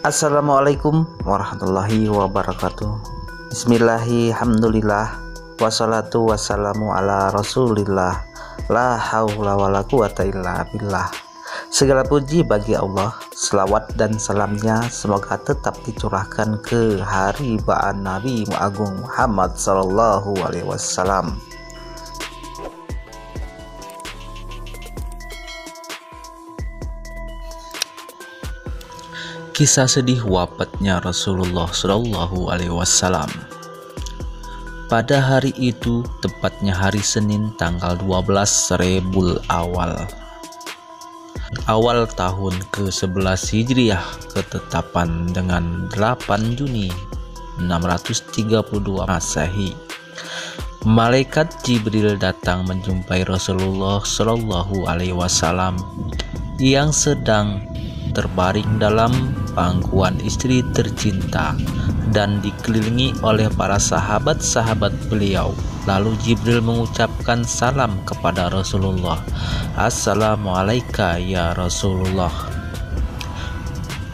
Assalamualaikum warahmatullahi wabarakatuh. Bismillahirrahmanirrahim. Wassalatu wassalamu ala rasulillah. La haula wala quwata illa billah. Segala puji bagi Allah. Selawat dan salamnya semoga tetap dicurahkan ke haribaan Nabi Agung Muhammad sallallahu alaihi wasallam. Kisah sedih wafatnya Rasulullah Shallallahu Alaihi Wasallam. Pada hari itu, tepatnya hari Senin tanggal 12 Rabiul Awal tahun ke-11 Hijriah, ketetapan dengan 8 Juni 632 Masehi. Malaikat Jibril datang menjumpai Rasulullah Shallallahu Alaihi Wasallam yang sedang terbaring dalam pangkuan istri tercinta dan dikelilingi oleh para sahabat-sahabat beliau. Lalu Jibril mengucapkan salam kepada Rasulullah. Assalamualaikum ya Rasulullah.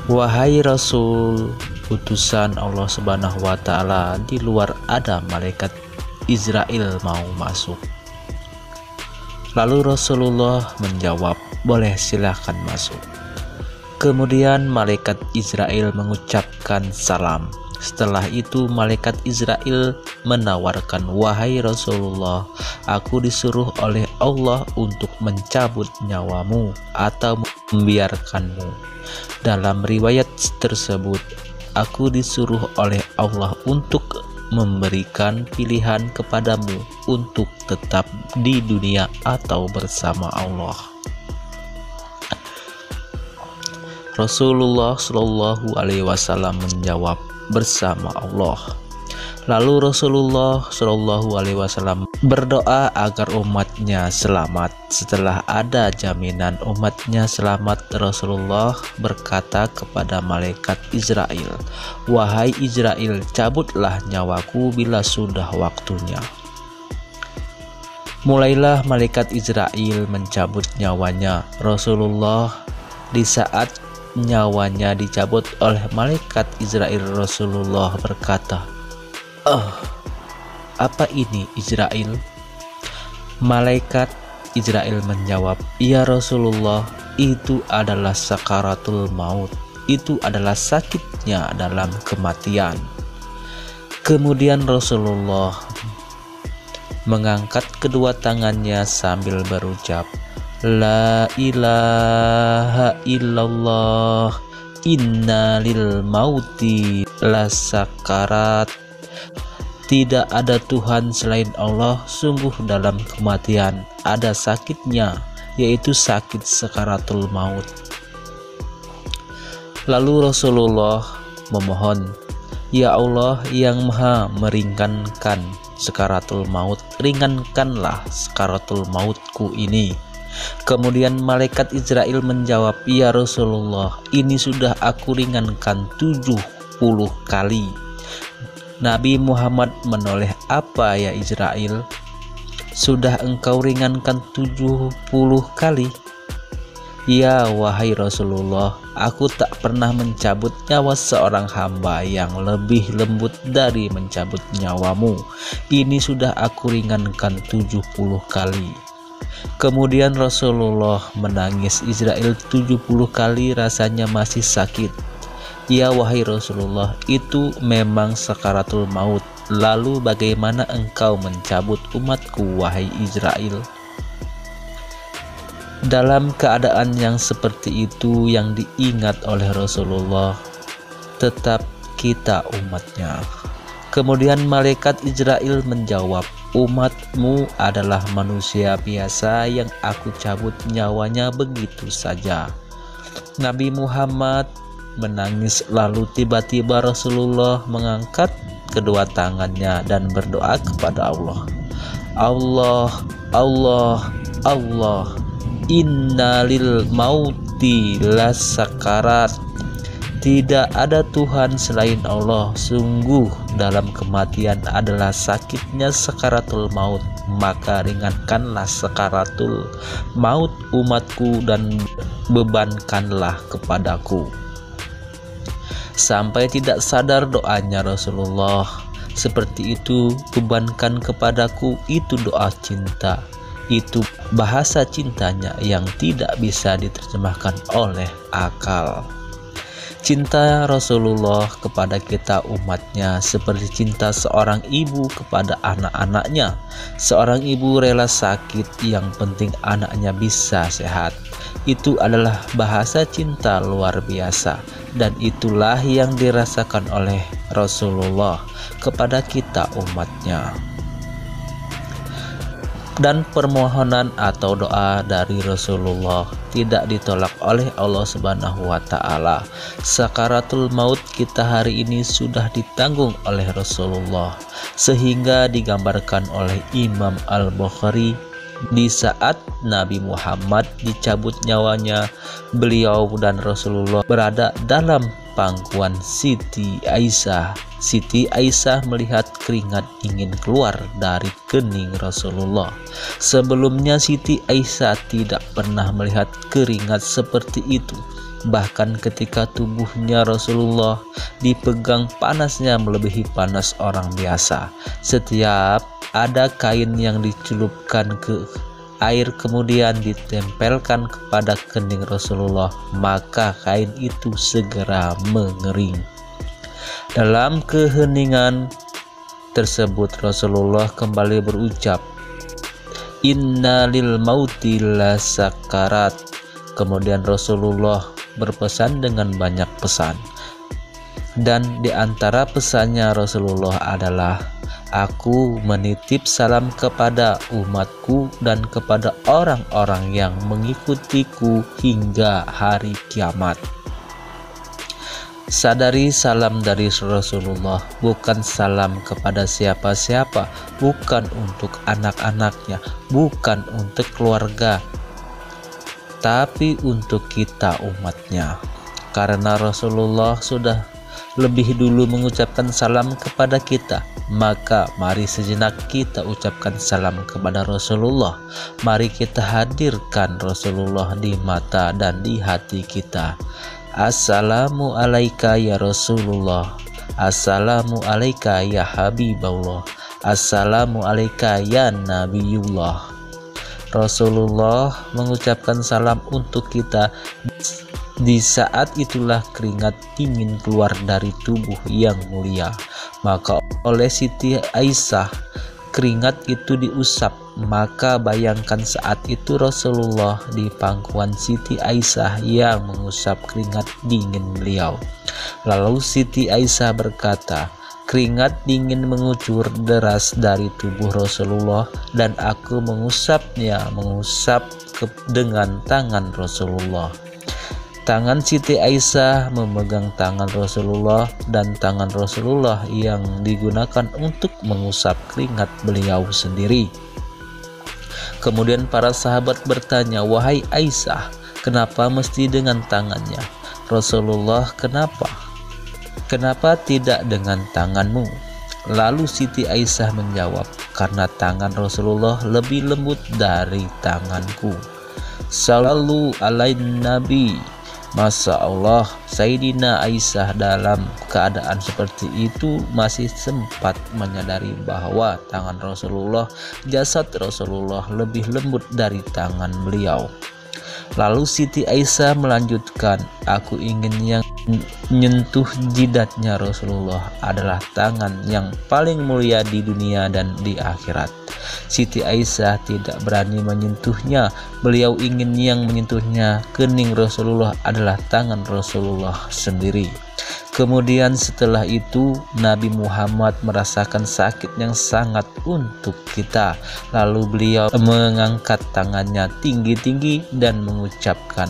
Wahai Rasul, utusan Allah Subhanahu wa Ta'ala, di luar ada malaikat Israel mau masuk. Lalu Rasulullah menjawab, boleh, silahkan masuk. Kemudian malaikat Israel mengucapkan salam. Setelah itu malaikat Israel menawarkan, wahai Rasulullah, aku disuruh oleh Allah untuk mencabut nyawamu atau membiarkanmu. Dalam riwayat tersebut, aku disuruh oleh Allah untuk memberikan pilihan kepadamu untuk tetap di dunia atau bersama Allah. Rasulullah Shallallahu Alaihi Wasallam menjawab, bersama Allah. Lalu Rasulullah Shallallahu Alaihi Wasallam berdoa agar umatnya selamat. Setelah ada jaminan umatnya selamat, Rasulullah berkata kepada malaikat Israel, wahai Israel, cabutlah nyawaku bila sudah waktunya. Mulailah malaikat Israel mencabut nyawanya Rasulullah. Di saat nyawanya dicabut oleh malaikat Israel, Rasulullah berkata, apa ini Israel? Malaikat Israel menjawab, ya Rasulullah, itu adalah sakaratul maut, itu adalah sakitnya dalam kematian. Kemudian Rasulullah mengangkat kedua tangannya sambil berucap, la ilaha illallah, inna lil mauti la sakarat. Tidak ada Tuhan selain Allah, sungguh dalam kematian ada sakitnya, yaitu sakit sakaratul maut. Lalu Rasulullah memohon, ya Allah yang maha meringankan sakaratul maut, ringankanlah sakaratul mautku ini. Kemudian malaikat Israel menjawab, ya Rasulullah, ini sudah aku ringankan 70 kali. Nabi Muhammad menoleh, apa ya Israel? Sudah engkau ringankan 70 kali? Ya wahai Rasulullah, aku tak pernah mencabut nyawa seorang hamba yang lebih lembut dari mencabut nyawamu. Ini sudah aku ringankan 70 kali. Kemudian Rasulullah menangis. Israel 70 kali rasanya masih sakit. Ya wahai Rasulullah, itu memang sakaratul maut. Lalu bagaimana engkau mencabut umatku wahai Israel? Dalam keadaan yang seperti itu yang diingat oleh Rasulullah, tetap kita umatnya. Kemudian malaikat Israel menjawab, umatmu adalah manusia biasa yang aku cabut nyawanya begitu saja. Nabi Muhammad menangis. Lalu tiba-tiba Rasulullah mengangkat kedua tangannya dan berdoa kepada Allah. Allah, Allah, Allah, inna lil mauti la sakarat. Tidak ada Tuhan selain Allah, sungguh dalam kematian adalah sakitnya sakaratul maut. Maka ringankanlah sakaratul maut umatku dan bebankanlah kepadaku. sampai tidak sadar doanya Rasulullah. Seperti itu bebankan kepadaku, itu doa cinta, itu bahasa cintanya yang tidak bisa diterjemahkan oleh akal. Cinta Rasulullah kepada kita umatnya seperti cinta seorang ibu kepada anak-anaknya. Seorang ibu rela sakit, yang penting anaknya bisa sehat. Itu adalah bahasa cinta luar biasa, dan itulah yang dirasakan oleh Rasulullah kepada kita umatnya. Dan permohonan atau doa dari Rasulullah tidak ditolak oleh Allah Subhanahu wa Ta'ala. Sakaratul maut kita hari ini sudah ditanggung oleh Rasulullah, sehingga digambarkan oleh Imam Al-Bukhari di saat Nabi Muhammad dicabut nyawanya, beliau dan Rasulullah berada dalam pangkuan Siti Aisyah. Siti Aisyah melihat keringat ingin keluar dari kening Rasulullah. Sebelumnya Siti Aisyah tidak pernah melihat keringat seperti itu. Bahkan ketika tubuhnya Rasulullah dipegang, panasnya melebihi panas orang biasa. Setiap ada kain yang dicelupkan ke air kemudian ditempelkan kepada kening Rasulullah, maka kain itu segera mengering. Dalam keheningan tersebut Rasulullah kembali berucap, "Inna lil mauti la sakarat." Kemudian Rasulullah berpesan dengan banyak pesan, dan di antara pesannya Rasulullah adalah, "Aku menitip salam kepada umatku dan kepada orang-orang yang mengikutiku hingga hari kiamat." Sadari salam dari Rasulullah bukan salam kepada siapa-siapa, bukan untuk anak-anaknya, bukan untuk keluarga, tapi untuk kita umatnya. Karena Rasulullah sudah lebih dulu mengucapkan salam kepada kita, maka mari sejenak kita ucapkan salam kepada Rasulullah. Mari kita hadirkan Rasulullah di mata dan di hati kita. Assalamu alaika ya Rasulullah, assalamu alaika ya Habibullah, assalamu alaika ya Nabiyullah. Rasulullah mengucapkan salam untuk kita. Di saat itulah keringat ingin keluar dari tubuh yang mulia, maka oleh Siti Aisyah keringat itu diusap. Maka bayangkan saat itu Rasulullah di pangkuan Siti Aisyah yang mengusap keringat dingin beliau. Lalu Siti Aisyah berkata, "Keringat dingin mengucur deras dari tubuh Rasulullah dan aku mengusapnya, dengan tangan Rasulullah." Tangan Siti Aisyah memegang tangan Rasulullah dan tangan Rasulullah yang digunakan untuk mengusap keringat beliau sendiri. Kemudian para sahabat bertanya, "Wahai Aisyah, kenapa mesti dengan tangannya?" Rasulullah, Kenapa tidak dengan tanganmu?" Lalu Siti Aisyah menjawab, "Karena tangan Rasulullah lebih lembut dari tanganku." Sallallahu alaihi Nabi. Masya Allah, Sayyidina Aisyah dalam keadaan seperti itu masih sempat menyadari bahwa tangan Rasulullah, jasad Rasulullah lebih lembut dari tangan beliau. Lalu Siti Aisyah melanjutkan, "Aku ingin yang menyentuh jidatnya Rasulullah adalah tangan yang paling mulia di dunia dan di akhirat." Siti Aisyah tidak berani menyentuhnya. Beliau ingin yang menyentuhnya kening Rasulullah adalah tangan Rasulullah sendiri. Kemudian setelah itu Nabi Muhammad merasakan sakit yang sangat untuk kita. Lalu beliau mengangkat tangannya tinggi-tinggi dan mengucapkan,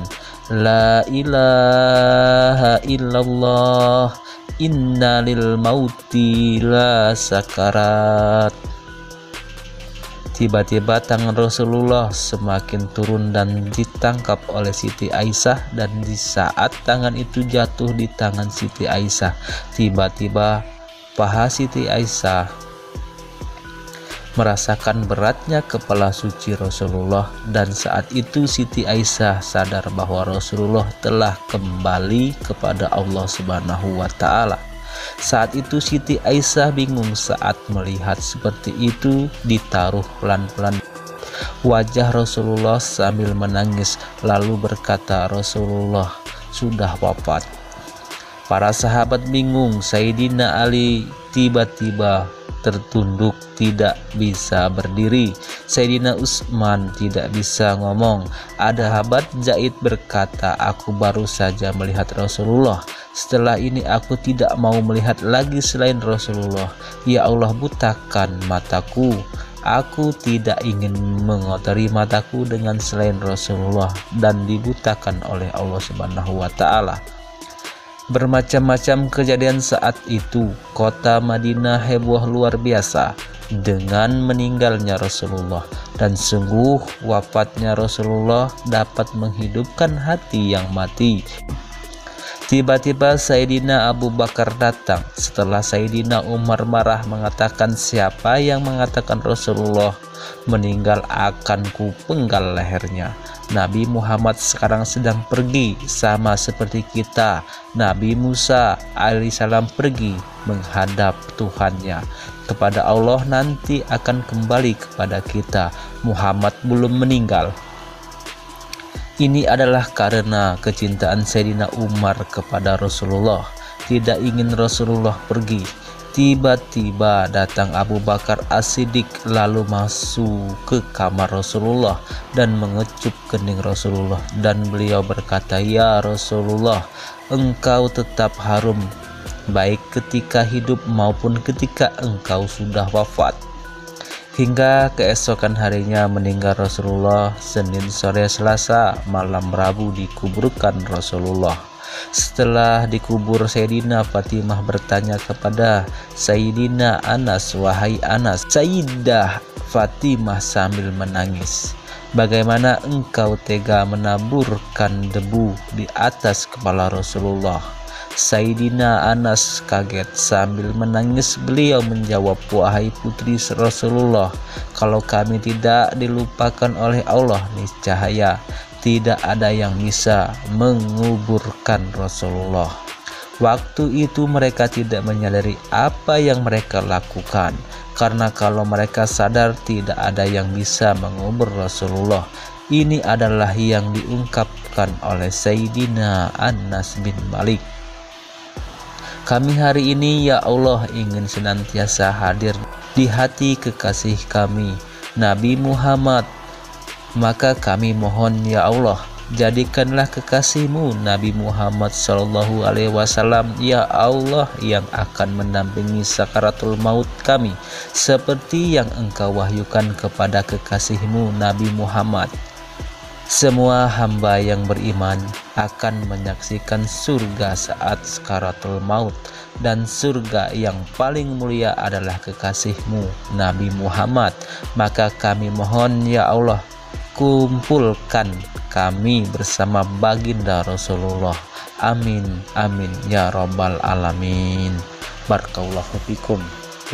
"La ilaha illallah, inna lil mauti la sakarat." Tiba-tiba tangan Rasulullah semakin turun dan ditangkap oleh Siti Aisyah, dan di saat tangan itu jatuh di tangan Siti Aisyah, tiba-tiba paha Siti Aisyah merasakan beratnya kepala suci Rasulullah, dan saat itu Siti Aisyah sadar bahwa Rasulullah telah kembali kepada Allah Subhanahu wa Ta'ala. Saat itu Siti Aisyah bingung saat melihat seperti itu. Ditaruh pelan-pelan wajah Rasulullah sambil menangis, lalu berkata, Rasulullah sudah wafat. Para sahabat bingung. Sayyidina Ali tiba-tiba tertunduk, tidak bisa berdiri. Sayyidina Utsman tidak bisa ngomong. Ada sahabat Zaid berkata, aku baru saja melihat Rasulullah. Setelah ini aku tidak mau melihat lagi selain Rasulullah. Ya Allah, butakan mataku. Aku tidak ingin mengotori mataku dengan selain Rasulullah, dan dibutakan oleh Allah Subhanahu wa Ta'ala. Bermacam-macam kejadian saat itu. Kota Madinah heboh luar biasa dengan meninggalnya Rasulullah, dan sungguh wafatnya Rasulullah dapat menghidupkan hati yang mati. Tiba-tiba Sayyidina Abu Bakar datang. Setelah Sayyidina Umar marah mengatakan, siapa yang mengatakan Rasulullah meninggal akan kupenggal lehernya. Nabi Muhammad sekarang sedang pergi, sama seperti kita. Nabi Musa alaihissalam pergi menghadap Tuhannya. Kepada Allah nanti akan kembali kepada kita. Muhammad belum meninggal. Ini adalah karena kecintaan Sayyidina Umar kepada Rasulullah, tidak ingin Rasulullah pergi. Tiba-tiba datang Abu Bakar As-Siddiq, lalu masuk ke kamar Rasulullah dan mengecup kening Rasulullah, dan beliau berkata, ya Rasulullah, engkau tetap harum baik ketika hidup maupun ketika engkau sudah wafat. Hingga keesokan harinya meninggal Rasulullah. Senin sore Selasa malam Rabu dikuburkan Rasulullah. Setelah dikubur, Sayyidina Fatimah bertanya kepada Sayyidina Anas, wahai Anas. Sayyidah Fatimah sambil menangis, bagaimana engkau tega menaburkan debu di atas kepala Rasulullah? Sayyidina Anas kaget sambil menangis. Beliau menjawab, wahai putri Rasulullah, kalau kami tidak dilupakan oleh Allah, niscaya tidak ada yang bisa menguburkan Rasulullah. Waktu itu mereka tidak menyadari apa yang mereka lakukan, karena kalau mereka sadar tidak ada yang bisa mengubur Rasulullah. Ini adalah yang diungkapkan oleh Sayyidina Anas bin Malik. Kami hari ini, ya Allah, ingin senantiasa hadir di hati kekasih kami, Nabi Muhammad. Maka kami mohon, ya Allah, jadikanlah kekasihmu Nabi Muhammad SAW, ya Allah, yang akan mendampingi sakaratul maut kami, seperti yang engkau wahyukan kepada kekasihmu Nabi Muhammad. Semua hamba yang beriman akan menyaksikan surga saat sakaratul maut, dan surga yang paling mulia adalah kekasihmu Nabi Muhammad. Maka kami mohon, ya Allah, kumpulkan kami bersama baginda Rasulullah. Amin amin ya rabbal alamin. Barakallahu fikum.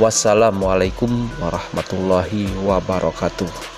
Wassalamualaikum warahmatullahi wabarakatuh.